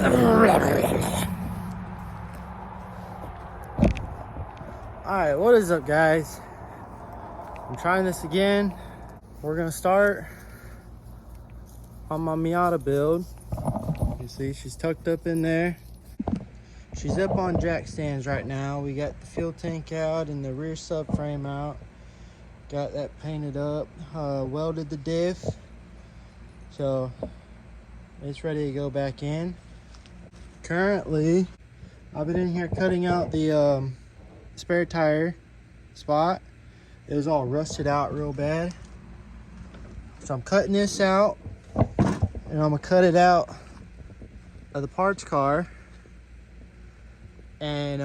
Alright, what is up, guys? I'm trying this again. We're gonna start on my Miata build. You see she's tucked up in there. She's up on jack stands right now. We got the fuel tank out and the rear subframe out. Got that painted up, welded the diff. So it's ready to go back in. Currently, I've been in here cutting out the spare tire spot. It was all rusted out real bad. So I'm cutting this out and I'm gonna cut it out of the parts car and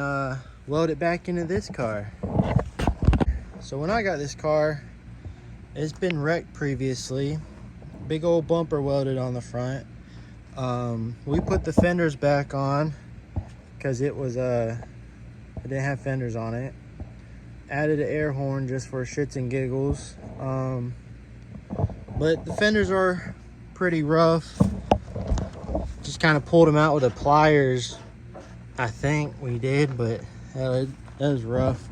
weld it back into this car. So when I got this car, it's been wrecked previously. Big old bumper welded on the front. We put the fenders back on because it was it didn't have fenders on it. Added an air horn just for shits and giggles. But the fenders are pretty rough. Just kind of pulled them out with the pliers, I think we did, but that was rough.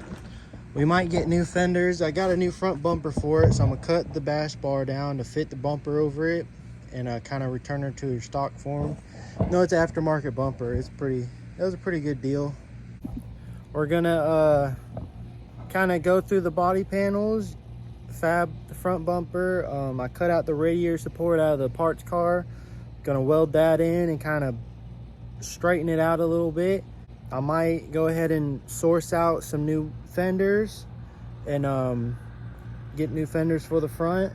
We might get new fenders. I got a new front bumper for it, so I'm gonna cut the bash bar down to fit the bumper over it and kind of return her to her stock form. No, it's an aftermarket bumper. It was a pretty good deal. We're gonna kind of go through the body panels, fab the front bumper. I cut out the radiator support out of the parts car. Gonna weld that in and kind of straighten it out a little bit. I might go ahead and source out some new fenders and get new fenders for the front.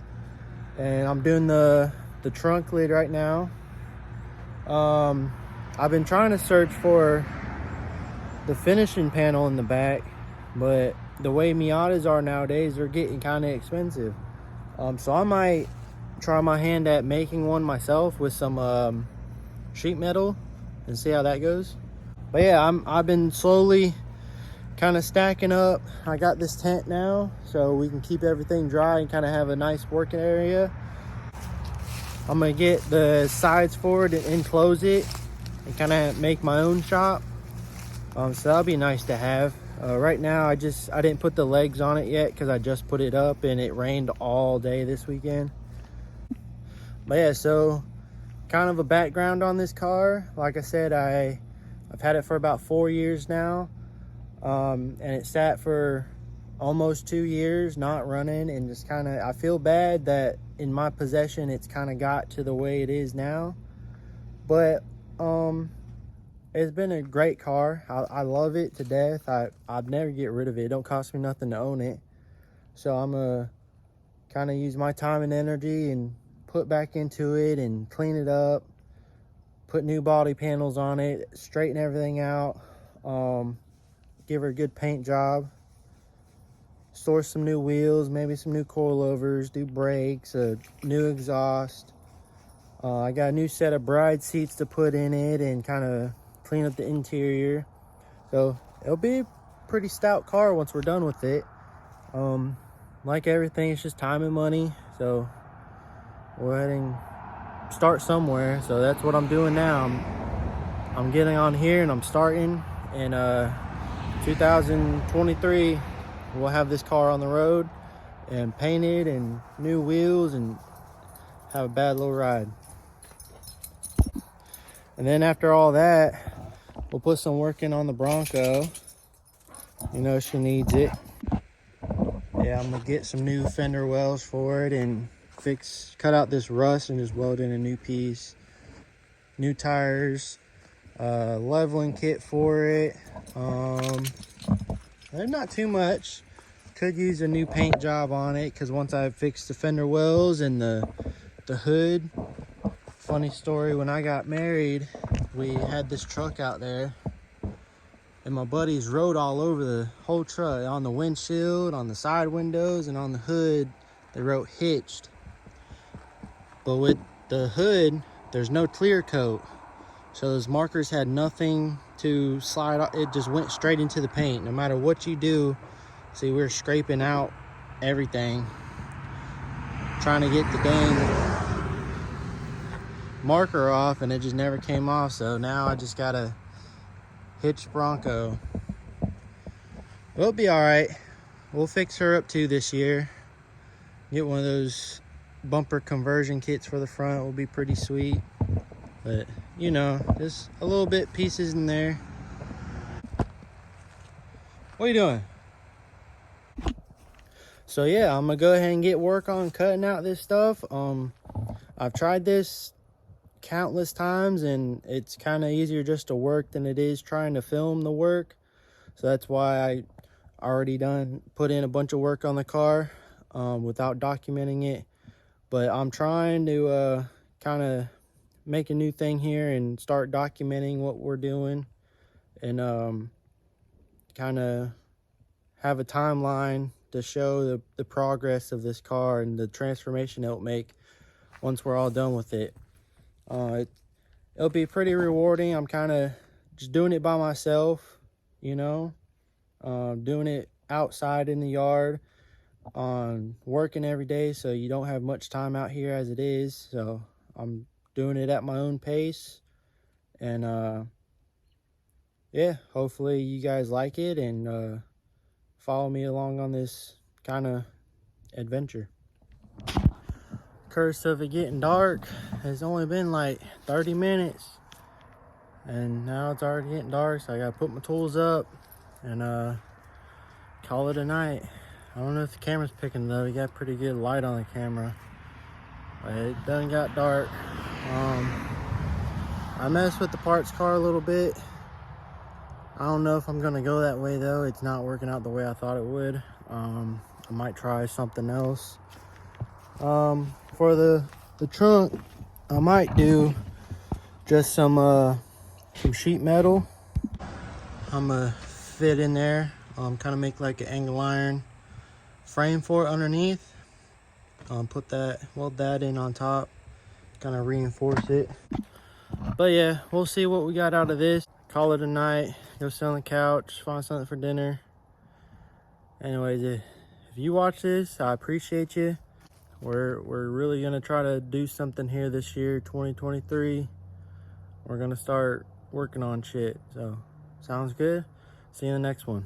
And I'm doing the trunk lid right now. I've been trying to search for the finishing panel in the back, but the way Miatas are nowadays, they're getting kind of expensive. So I might try my hand at making one myself with some sheet metal and see how that goes. But yeah, I've been slowly kind of stacking up. I got this tent now, so we can keep everything dry and kind of have a nice working area. I'm gonna get the sides for it and enclose it and kind of make my own shop. So that'll be nice to have. Right now, I didn't put the legs on it yet because I just put it up and it rained all day this weekend. But yeah, so kind of a background on this car. Like I said, I've had it for about 4 years now, and it sat for almost 2 years not running, and just kind of, I feel bad that in my possession it's kind of got to the way it is now. But it's been a great car. I love it to death. I'd never get rid of it. It don't cost me nothing to own it. So I'm gonna kind of use my time and energy and put back into it and clean it up, put new body panels on it, straighten everything out, give her a good paint job, source some new wheels, maybe some new coilovers, do brakes, a new exhaust. I got a new set of bride seats to put in it and kind of clean up the interior. So it'll be a pretty stout car once we're done with it. Like everything, it's just time and money. So we'll go ahead and start somewhere. So that's what I'm doing now. I'm getting on here and I'm starting. In 2023, we'll have this car on the road and painted and new wheels and have a bad little ride. And then after all that, we'll put some work in on the Bronco. You know she needs it. Yeah, I'm gonna get some new fender wells for it and cut out this rust and just weld in a new piece. New tires, leveling kit for it. There's not too much. Could use a new paint job on it because once I fix the fender wells and the hood. Funny story, when I got married, we had this truck out there and my buddies wrote all over the whole truck, on the windshield, on the side windows, and on the hood they wrote hitched. But with the hood, there's no clear coat, so those markers had nothing to slide off. It just went straight into the paint no matter what you do. See, we're scraping out everything trying to get the marker off and it just never came off, so now I just got a hitched Bronco. We'll be all right. We'll fix her up too this year. Get one of those bumper conversion kits for the front will be pretty sweet. But you know, just a little bit pieces in there. What are you doing? So yeah, I'm gonna go ahead and get work on cutting out this stuff. I've tried this countless times and it's kind of easier just to work than it is trying to film the work. So that's why I already put in a bunch of work on the car without documenting it. But I'm trying to kind of make a new thing here and start documenting what we're doing, and kind of have a timeline to show the progress of this car and the transformation it'll make once we're all done with it. It'll be pretty rewarding. I'm kind of just doing it by myself, you know, doing it outside in the yard, working every day, so you don't have much time out here as it is. So I'm doing it at my own pace, and yeah, hopefully you guys like it and follow me along on this kind of adventure. Curse of it getting dark. It's only been like 30 minutes and now it's already getting dark, so I gotta put my tools up and call it a night. I don't know if the camera's picking it up. You got pretty good light on the camera, but it done got dark. I messed with the parts car a little bit. I don't know if I'm gonna go that way though. It's not working out the way I thought it would. I might try something else. For the trunk, I might do just some sheet metal. I'm gonna fit in there, kind of make like an angle iron frame for it underneath. Weld that in on top, kind of reinforce it. But yeah, we'll see what we got out of this. Call it a night, go sit on the couch, find something for dinner. Anyways, if you watch this, I appreciate you. We're really gonna try to do something here this year, 2023. We're gonna start working on shit. So, sounds good. See you in the next one.